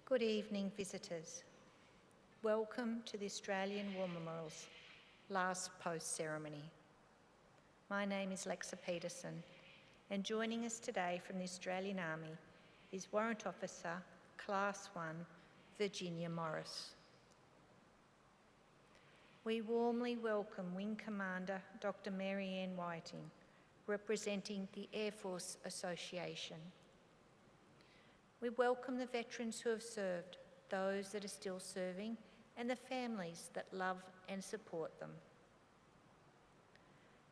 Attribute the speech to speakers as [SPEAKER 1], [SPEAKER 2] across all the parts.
[SPEAKER 1] Good evening, visitors. Welcome to the Australian War Memorial's last post ceremony. My name is Lexa Peterson, and joining us today from the Australian Army is Warrant Officer Class 1 Virginia Morris. We warmly welcome Wing Commander Dr. Mary Ann Whiting, representing the Air Force Association. We welcome the veterans who have served, those that are still serving, and the families that love and support them.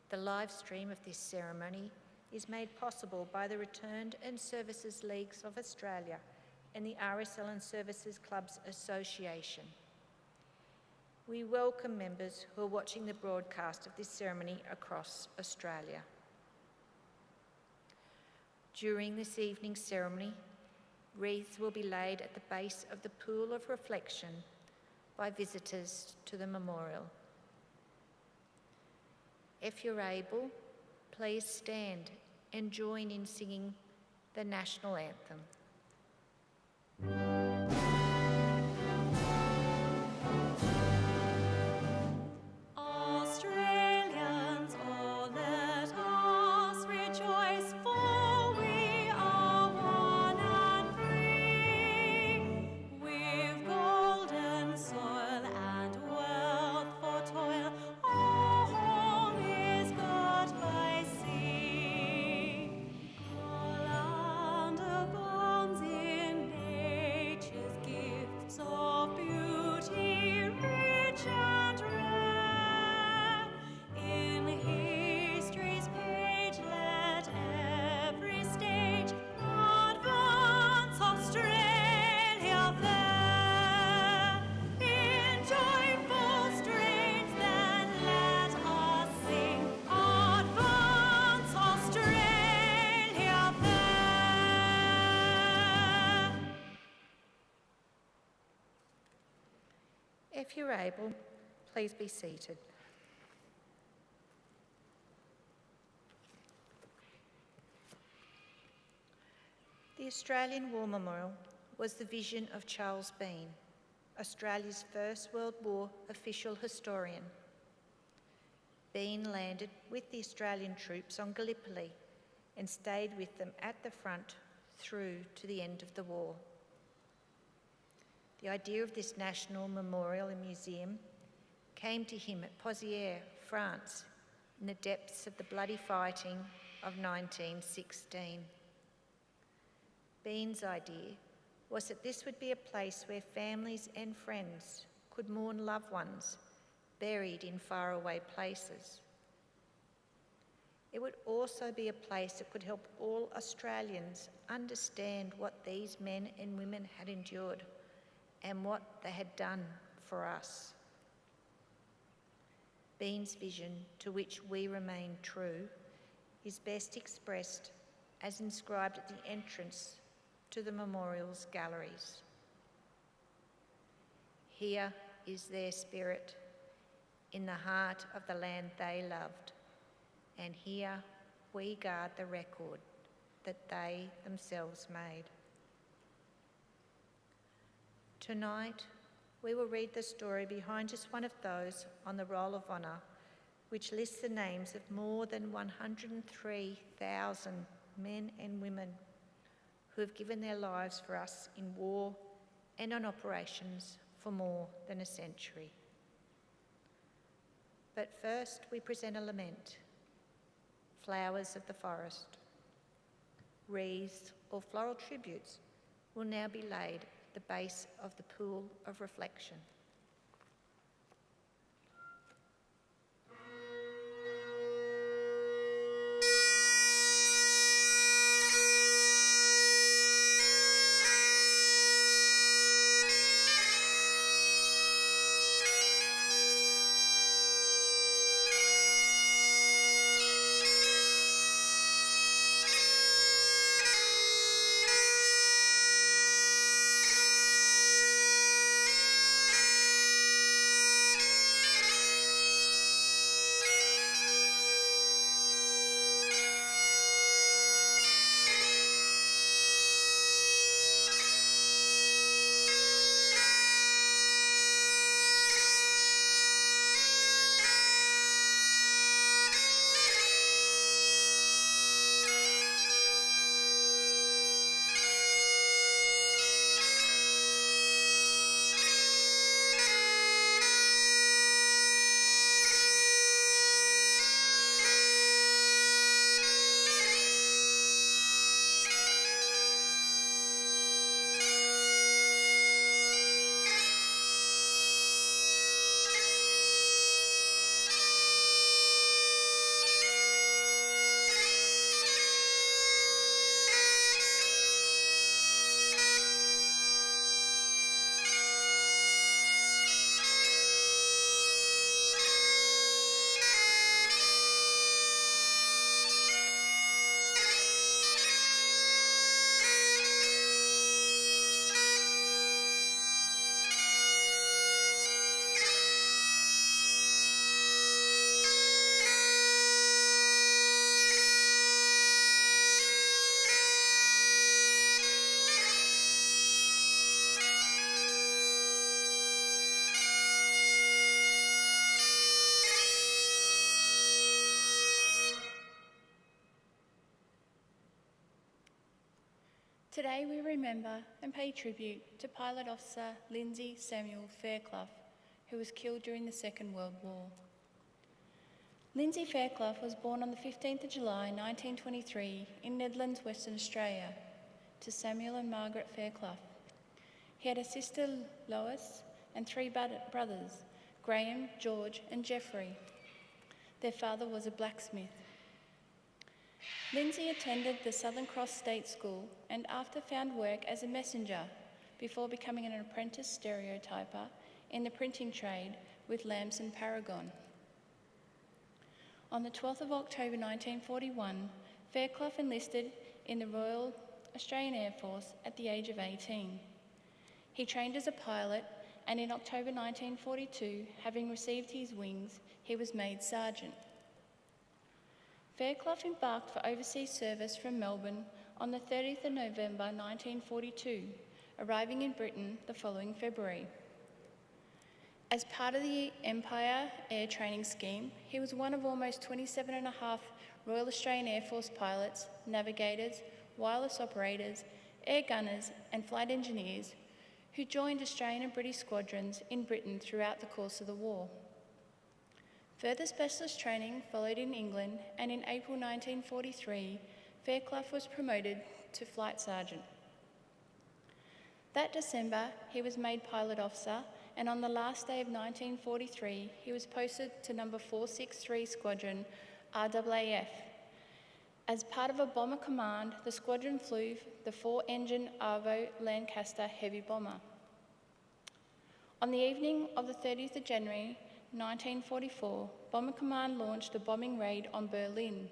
[SPEAKER 1] The live stream of this ceremony is made possible by the Returned and Services Leagues of Australia and the RSL and Services Clubs Association. We welcome members who are watching the broadcast of this ceremony across Australia. During this evening's ceremony, wreaths will be laid at the base of the pool of reflection by visitors to the memorial. If you're able, please stand and join in singing the national anthem. If you're able, please be seated. The Australian War Memorial was the vision of Charles Bean, Australia's First World War official historian. Bean landed with the Australian troops on Gallipoli and stayed with them at the front through to the end of the war. The idea of this national memorial and museum came to him at Pozières, France, in the depths of the bloody fighting of 1916. Bean's idea was that this would be a place where families and friends could mourn loved ones buried in faraway places. It would also be a place that could help all Australians understand what these men and women had endured and what they had done for us. Bean's vision, to which we remain true, is best expressed as inscribed at the entrance to the memorial's galleries. Here is their spirit, in the heart of the land they loved, and here we guard the record that they themselves made. Tonight, we will read the story behind just one of those on the Roll of Honour, which lists the names of more than 103,000 men and women who have given their lives for us in war and on operations for more than a century. But first, we present a lament, flowers of the forest. Wreaths or floral tributes will now be laid the base of the pool of reflection.
[SPEAKER 2] Today we remember and pay tribute to Pilot Officer Lindsay Fairclough, who was killed during the Second World War. Lindsay Fairclough was born on the 15th of July 1923 in Nedlands, Western Australia, to Samuel and Margaret Fairclough. He had a sister, Lois, and three brothers, Graham, George and Geoffrey. Their father was a blacksmith. Lindsay attended the Southern Cross State School and after found work as a messenger before becoming an apprentice stereotyper in the printing trade with Lamson Paragon. On the 12th of October 1941, Fairclough enlisted in the Royal Australian Air Force at the age of 18. He trained as a pilot and in October 1942, having received his wings, he was made sergeant. Fairclough embarked for overseas service from Melbourne on the 30th of November 1942, arriving in Britain the following February. As part of the Empire Air Training Scheme, he was one of almost 27.5 Royal Australian Air Force pilots, navigators, wireless operators, air gunners and flight engineers who joined Australian and British squadrons in Britain throughout the course of the war. Further specialist training followed in England, and in April 1943, Fairclough was promoted to Flight Sergeant. That December, he was made Pilot Officer, and on the last day of 1943, he was posted to number 463 Squadron, RAAF. As part of a bomber command, the squadron flew the 4-engine Arvo Lancaster heavy bomber. On the evening of the 30th of January, 1944, Bomber Command launched a bombing raid on Berlin.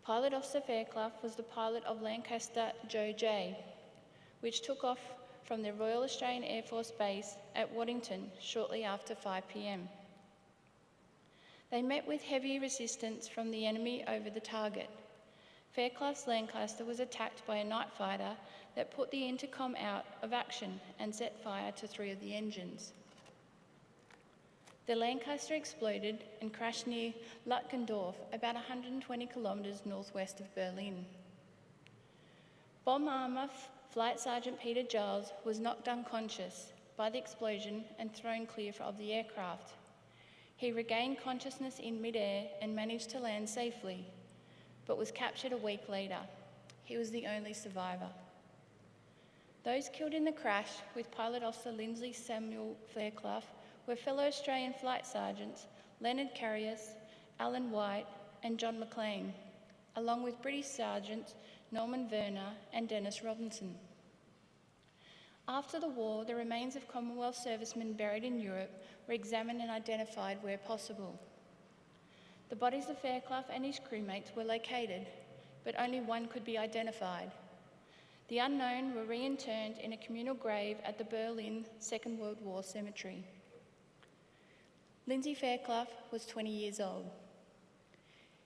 [SPEAKER 2] Pilot Officer Fairclough was the pilot of Lancaster Joe J, which took off from the Royal Australian Air Force Base at Waddington shortly after 5 p.m. They met with heavy resistance from the enemy over the target. Fairclough's Lancaster was attacked by a night fighter that put the intercom out of action and set fire to 3 of the engines. The Lancaster exploded and crashed near Lutgendorf, about 120 kilometres northwest of Berlin. Bomb armour Flight Sergeant Peter Giles was knocked unconscious by the explosion and thrown clear of the aircraft. He regained consciousness in mid-air and managed to land safely, but was captured a week later. He was the only survivor. Those killed in the crash with Pilot Officer Lindsay Fairclough were fellow Australian Flight Sergeants Leonard Carrius, Alan White and John McLean, along with British Sergeants Norman Verner and Dennis Robinson. After the war, the remains of Commonwealth servicemen buried in Europe were examined and identified where possible. The bodies of Fairclough and his crewmates were located, but only one could be identified. The unknown were reinterred in a communal grave at the Berlin Second World War Cemetery. Lindsay Fairclough was 20 years old.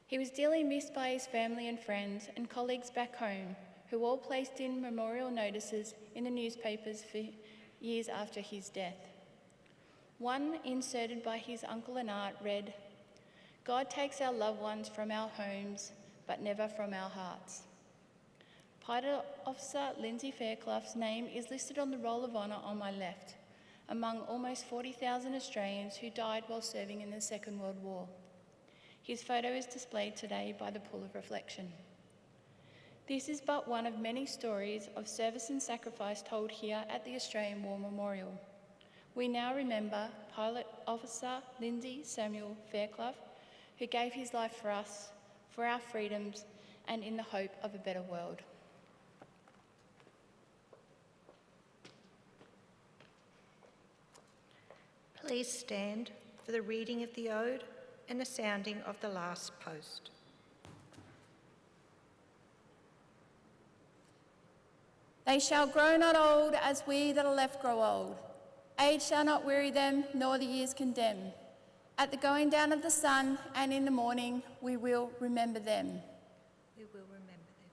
[SPEAKER 2] He was dearly missed by his family and friends and colleagues back home, who all placed in memorial notices in the newspapers for years after his death. One, inserted by his uncle and aunt, read, "God takes our loved ones from our homes, but never from our hearts." Pilot Officer Lindsay Fairclough's name is listed on the Roll of Honour on my left, among almost 40,000 Australians who died while serving in the Second World War. His photo is displayed today by the Pool of Reflection. This is but one of many stories of service and sacrifice told here at the Australian War Memorial. We now remember Pilot Officer Lindsay Fairclough, who gave his life for us, for our freedoms, and in the hope of a better world.
[SPEAKER 1] Please stand for the reading of the Ode and the sounding of the last post.
[SPEAKER 2] They shall grow not old as we that are left grow old. Age shall not weary them, nor the years condemn. At the going down of the sun and in the morning, we will remember them.
[SPEAKER 1] We will remember them.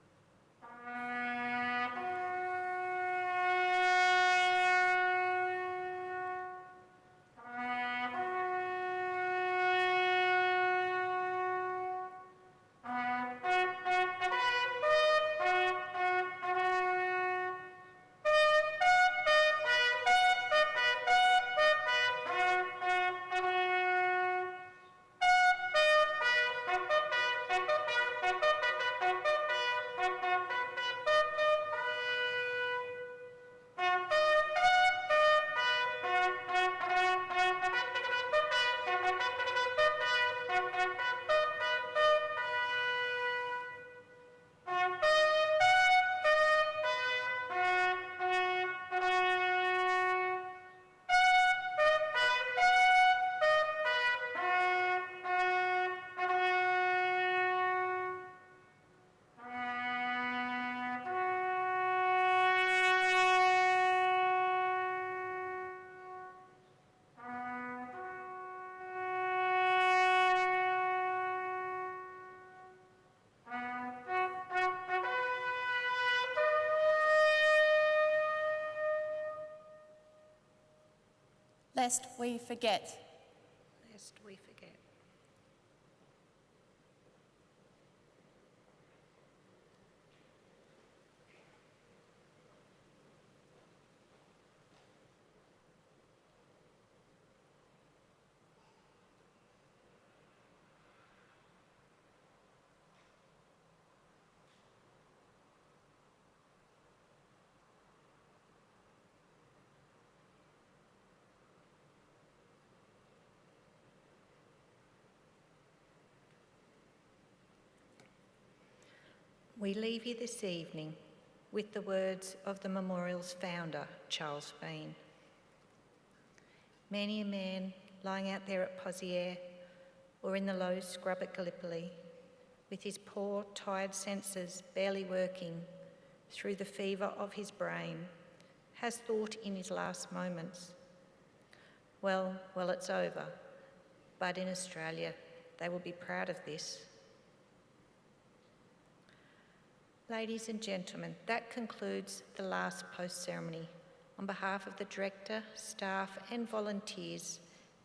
[SPEAKER 2] lest we forget.
[SPEAKER 1] Lest we forget. We leave you this evening with the words of the memorial's founder, Charles Bean. Many a man lying out there at Poziere or in the low scrub at Gallipoli, with his poor, tired senses barely working through the fever of his brain, has thought in his last moments, well, it's over, but in Australia they will be proud of this. Ladies and gentlemen, that concludes the last post-ceremony. On behalf of the Director, staff and volunteers,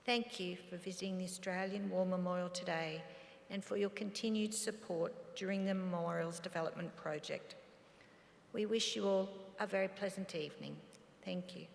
[SPEAKER 1] thank you for visiting the Australian War Memorial today and for your continued support during the Memorial's development project. We wish you all a very pleasant evening. Thank you.